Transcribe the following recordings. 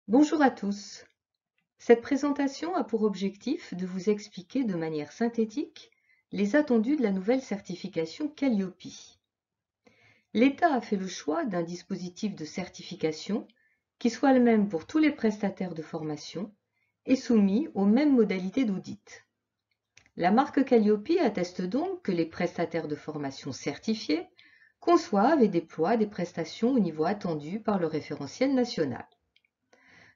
Bonjour à tous. Cette présentation a pour objectif de vous expliquer de manière synthétique les attendus de la nouvelle certification Calliope. L'État a fait le choix d'un dispositif de certification qui soit le même pour tous les prestataires de formation et soumis aux mêmes modalités d'audit. La marque Calliope atteste donc que les prestataires de formation certifiés conçoivent et déploient des prestations au niveau attendu par le référentiel national.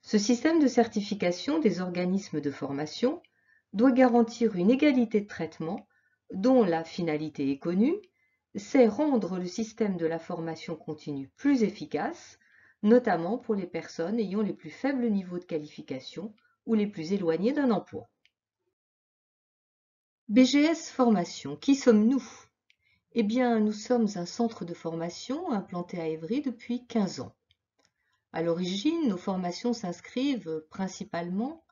Ce système de certification des organismes de formation doit garantir une égalité de traitement dont la finalité est connue, c'est rendre le système de la formation continue plus efficace, notamment pour les personnes ayant les plus faibles niveaux de qualification ou les plus éloignées d'un emploi. BGS Formation, qui sommes-nous? Eh bien, nous sommes un centre de formation implanté à Évry depuis 15 ans. À l'origine, nos formations s'inscrivent principalement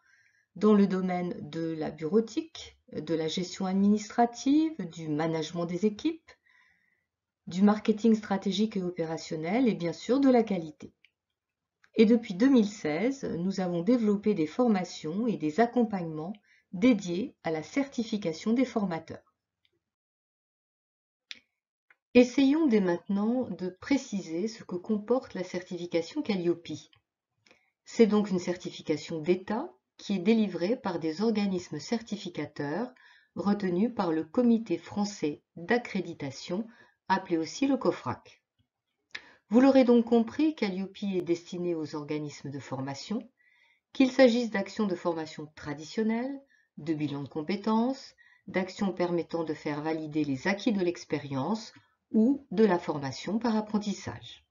dans le domaine de la bureautique, de la gestion administrative, du management des équipes, du marketing stratégique et opérationnel et bien sûr de la qualité. Et depuis 2016, nous avons développé des formations et des accompagnements dédiés à la certification des formateurs. Essayons dès maintenant de préciser ce que comporte la certification Calliope. C'est donc une certification d'État qui est délivrée par des organismes certificateurs retenus par le Comité français d'accréditation, appelé aussi le COFRAC. Vous l'aurez donc compris, Calliope est destiné aux organismes de formation, qu'il s'agisse d'actions de formation traditionnelles, de bilan de compétences, d'actions permettant de faire valider les acquis de l'expérience ou de la formation par apprentissage.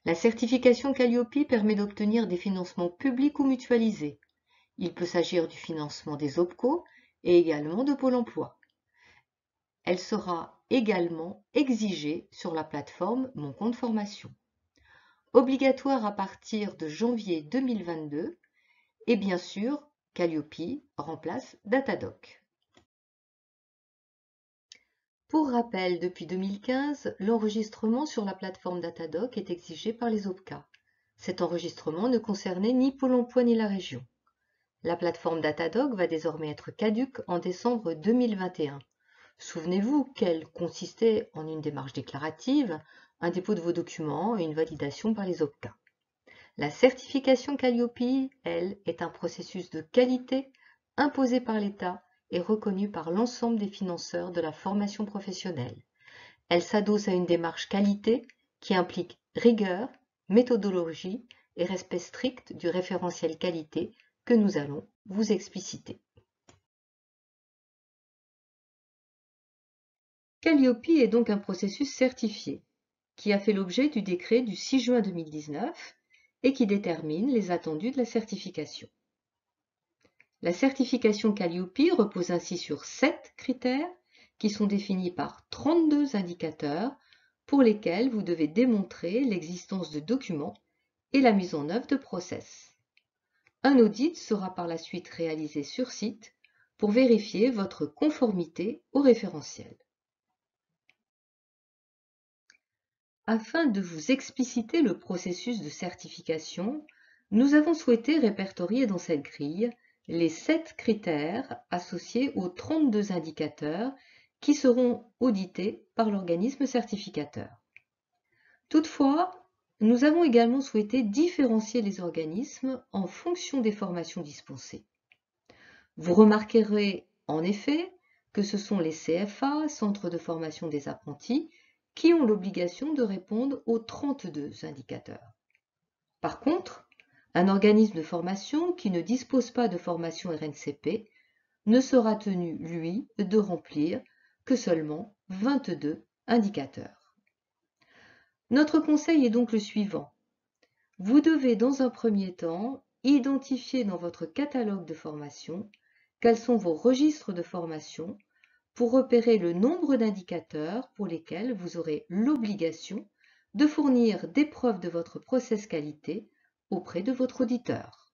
La certification Calliope permet d'obtenir des financements publics ou mutualisés. Il peut s'agir du financement des OPCO et également de Pôle emploi. Elle sera également exigée sur la plateforme Mon compte formation. Obligatoire à partir de janvier 2022 et bien sûr, Calliope remplace Datadoc. Pour rappel, depuis 2015, l'enregistrement sur la plateforme Datadoc est exigé par les OPCA. Cet enregistrement ne concernait ni Pôle emploi ni la région. La plateforme Datadoc va désormais être caduque en décembre 2021. Souvenez-vous qu'elle consistait en une démarche déclarative, un dépôt de vos documents et une validation par les OPCA. La certification Calliope, elle, est un processus de qualité imposé par l'État et reconnu par l'ensemble des financeurs de la formation professionnelle. Elle s'adosse à une démarche qualité qui implique rigueur, méthodologie et respect strict du référentiel qualité que nous allons vous expliciter. Calliope est donc un processus certifié qui a fait l'objet du décret du 6 juin 2019 et qui détermine les attendus de la certification. La certification Calliope repose ainsi sur 7 critères qui sont définis par 32 indicateurs pour lesquels vous devez démontrer l'existence de documents et la mise en œuvre de process. Un audit sera par la suite réalisé sur site pour vérifier votre conformité au référentiel. Afin de vous expliciter le processus de certification, nous avons souhaité répertorier dans cette grille les 7 critères associés aux 32 indicateurs qui seront audités par l'organisme certificateur. Toutefois, nous avons également souhaité différencier les organismes en fonction des formations dispensées. Vous remarquerez en effet que ce sont les CFA, Centres de formation des apprentis, qui ont l'obligation de répondre aux 32 indicateurs. Par contre, un organisme de formation qui ne dispose pas de formation RNCP ne sera tenu, lui, de remplir que seulement 22 indicateurs. Notre conseil est donc le suivant. Vous devez dans un premier temps identifier dans votre catalogue de formation quels sont vos registres de formation pour repérer le nombre d'indicateurs pour lesquels vous aurez l'obligation de fournir des preuves de votre process qualité auprès de votre auditeur.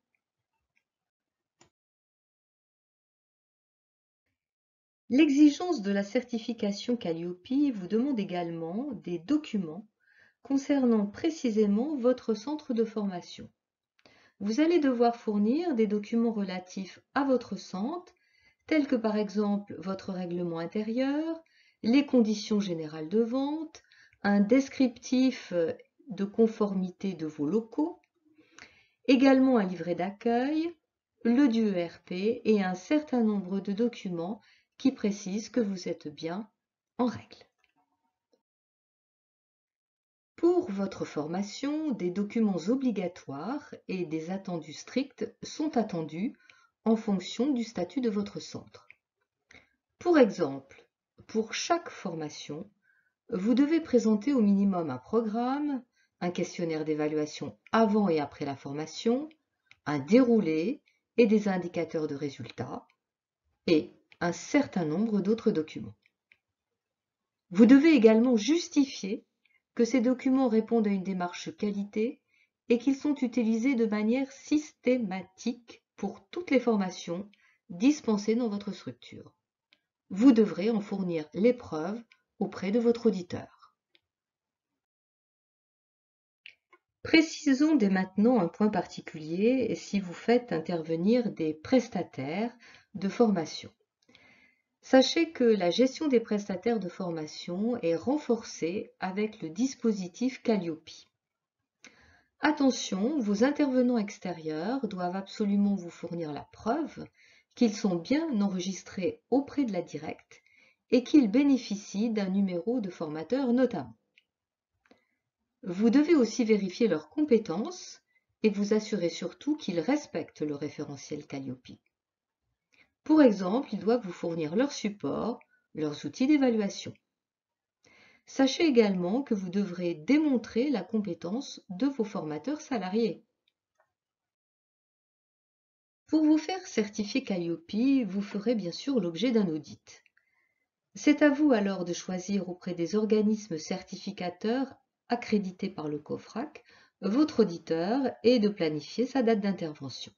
L'exigence de la certification Calliope vous demande également des documents concernant précisément votre centre de formation. vous allez devoir fournir des documents relatifs à votre centre, tels que par exemple votre règlement intérieur, les conditions générales de vente, un descriptif de conformité de vos locaux, également un livret d'accueil, le du ERP et un certain nombre de documents qui précisent que vous êtes bien en règle. Pour votre formation, des documents obligatoires et des attendus stricts sont attendus en fonction du statut de votre centre. Pour exemple, pour chaque formation, vous devez présenter au minimum un programme, un questionnaire d'évaluation avant et après la formation, un déroulé et des indicateurs de résultats, et un certain nombre d'autres documents. Vous devez également justifier que ces documents répondent à une démarche qualité et qu'ils sont utilisés de manière systématique pour toutes les formations dispensées dans votre structure. Vous devrez en fournir les preuves auprès de votre auditeur. Précisons dès maintenant un point particulier si vous faites intervenir des prestataires de formation. Sachez que la gestion des prestataires de formation est renforcée avec le dispositif Calliope. Attention, vos intervenants extérieurs doivent absolument vous fournir la preuve qu'ils sont bien enregistrés auprès de la directe et qu'ils bénéficient d'un numéro de formateur notamment. Vous devez aussi vérifier leurs compétences et vous assurer surtout qu'ils respectent le référentiel Calliope. Pour exemple, ils doivent vous fournir leur support, leurs outils d'évaluation. Sachez également que vous devrez démontrer la compétence de vos formateurs salariés. Pour vous faire certifier Calliope, vous ferez bien sûr l'objet d'un audit. C'est à vous alors de choisir auprès des organismes certificateurs accrédités par le COFRAC votre auditeur et de planifier sa date d'intervention.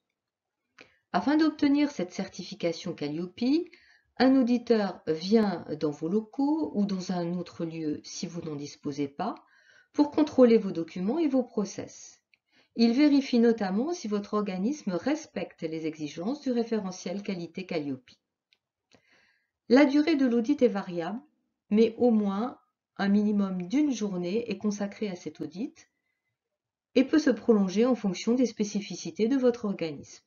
Afin d'obtenir cette certification Calliope, un auditeur vient dans vos locaux ou dans un autre lieu si vous n'en disposez pas pour contrôler vos documents et vos process. Il vérifie notamment si votre organisme respecte les exigences du référentiel qualité Calliope. La durée de l'audit est variable, mais au moins un minimum d'une journée est consacrée à cet audit et peut se prolonger en fonction des spécificités de votre organisme.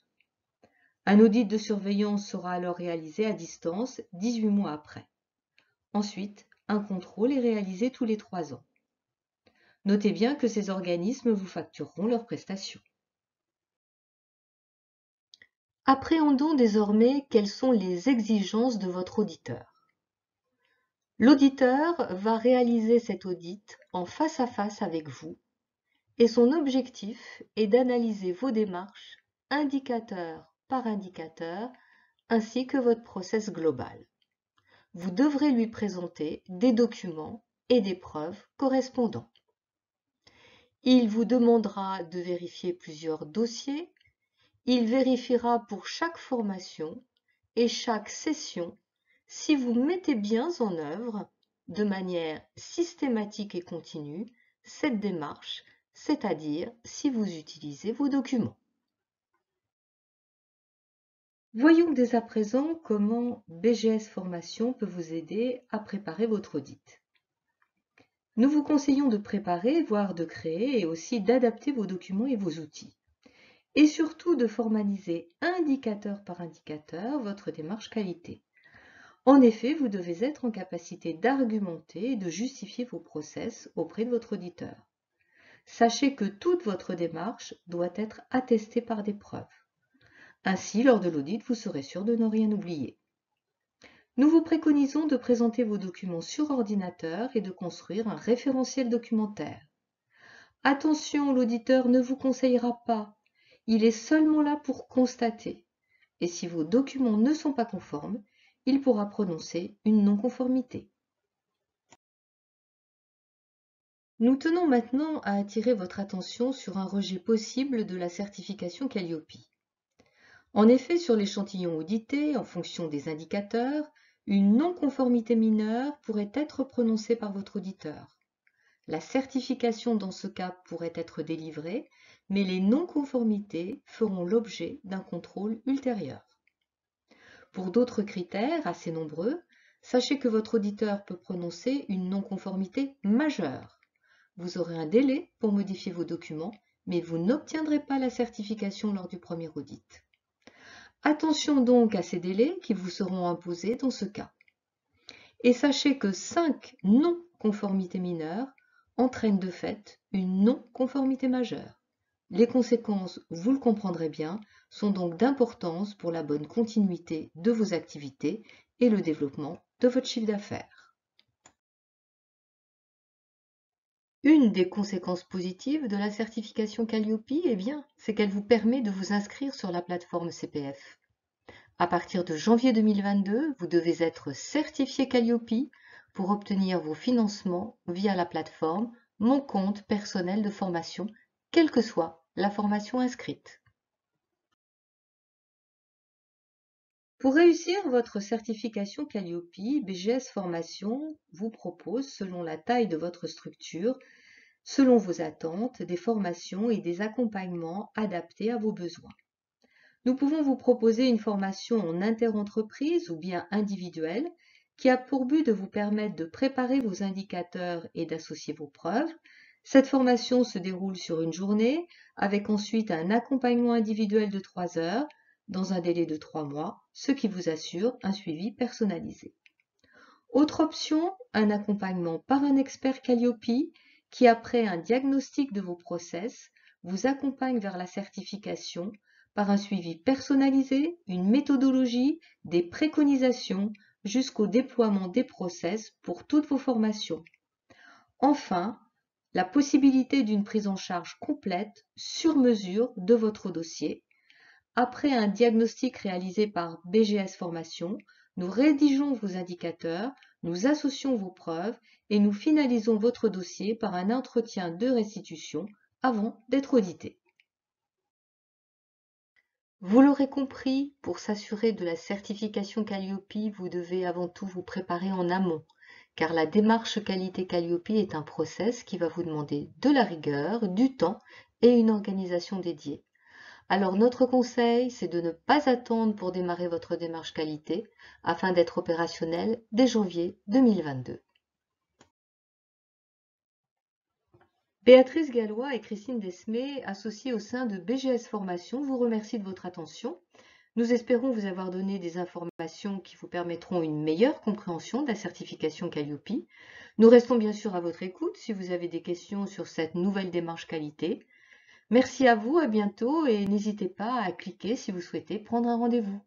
Un audit de surveillance sera alors réalisé à distance 18 mois après. Ensuite, un contrôle est réalisé tous les 3 ans. Notez bien que ces organismes vous factureront leurs prestations. Appréhendons désormais quelles sont les exigences de votre auditeur. L'auditeur va réaliser cet audit en face à face avec vous et son objectif est d'analyser vos démarches indicateur par indicateur ainsi que votre process global. Vous devrez lui présenter des documents et des preuves correspondants. Il vous demandera de vérifier plusieurs dossiers. Il vérifiera pour chaque formation et chaque session si vous mettez bien en œuvre de manière systématique et continue cette démarche, c'est-à-dire si vous utilisez vos documents. Voyons dès à présent comment BGS Formation peut vous aider à préparer votre audit. Nous vous conseillons de préparer, voire de créer et aussi d'adapter vos documents et vos outils. Et surtout de formaliser indicateur par indicateur votre démarche qualité. En effet, vous devez être en capacité d'argumenter et de justifier vos process auprès de votre auditeur. Sachez que toute votre démarche doit être attestée par des preuves. Ainsi, lors de l'audit, vous serez sûr de ne rien oublier. Nous vous préconisons de présenter vos documents sur ordinateur et de construire un référentiel documentaire. Attention, l'auditeur ne vous conseillera pas. Il est seulement là pour constater. Et si vos documents ne sont pas conformes, il pourra prononcer une non-conformité. Nous tenons maintenant à attirer votre attention sur un rejet possible de la certification Calliope. En effet, sur l'échantillon audité, en fonction des indicateurs, une non-conformité mineure pourrait être prononcée par votre auditeur. La certification dans ce cas pourrait être délivrée, mais les non-conformités feront l'objet d'un contrôle ultérieur. Pour d'autres critères, assez nombreux, sachez que votre auditeur peut prononcer une non-conformité majeure. Vous aurez un délai pour modifier vos documents, mais vous n'obtiendrez pas la certification lors du premier audit. Attention donc à ces délais qui vous seront imposés dans ce cas. Et sachez que 5 non-conformités mineures entraînent de fait une non-conformité majeure. Les conséquences, vous le comprendrez bien, sont donc d'importance pour la bonne continuité de vos activités et le développement de votre chiffre d'affaires. Une des conséquences positives de la certification Calliope, c'est qu'elle vous permet de vous inscrire sur la plateforme CPF. À partir de janvier 2022, vous devez être certifié Calliope pour obtenir vos financements via la plateforme Mon compte personnel de formation, quelle que soit la formation inscrite. Pour réussir votre certification Calliope, BGS Formation vous propose, selon la taille de votre structure, selon vos attentes, des formations et des accompagnements adaptés à vos besoins. Nous pouvons vous proposer une formation en interentreprise ou bien individuelle qui a pour but de vous permettre de préparer vos indicateurs et d'associer vos preuves. Cette formation se déroule sur une journée avec ensuite un accompagnement individuel de 3 heures dans un délai de 3 mois, ce qui vous assure un suivi personnalisé. Autre option, un accompagnement par un expert Calliope qui, après un diagnostic de vos process, vous accompagne vers la certification par un suivi personnalisé, une méthodologie, des préconisations jusqu'au déploiement des process pour toutes vos formations. Enfin, la possibilité d'une prise en charge complète sur mesure de votre dossier. Après un diagnostic réalisé par BGS Formation, nous rédigeons vos indicateurs, nous associons vos preuves et nous finalisons votre dossier par un entretien de restitution avant d'être audité. Vous l'aurez compris, pour s'assurer de la certification Calliope, vous devez avant tout vous préparer en amont, car la démarche qualité Calliope est un process qui va vous demander de la rigueur, du temps et une organisation dédiée. Alors notre conseil, c'est de ne pas attendre pour démarrer votre démarche qualité afin d'être opérationnel dès janvier 2022. Béatrice Gallois et Christine Desmé, associées au sein de BGS Formation, vous remercient de votre attention. Nous espérons vous avoir donné des informations qui vous permettront une meilleure compréhension de la certification Calliope. Nous restons bien sûr à votre écoute si vous avez des questions sur cette nouvelle démarche qualité. Merci à vous, à bientôt et n'hésitez pas à cliquer si vous souhaitez prendre un rendez-vous.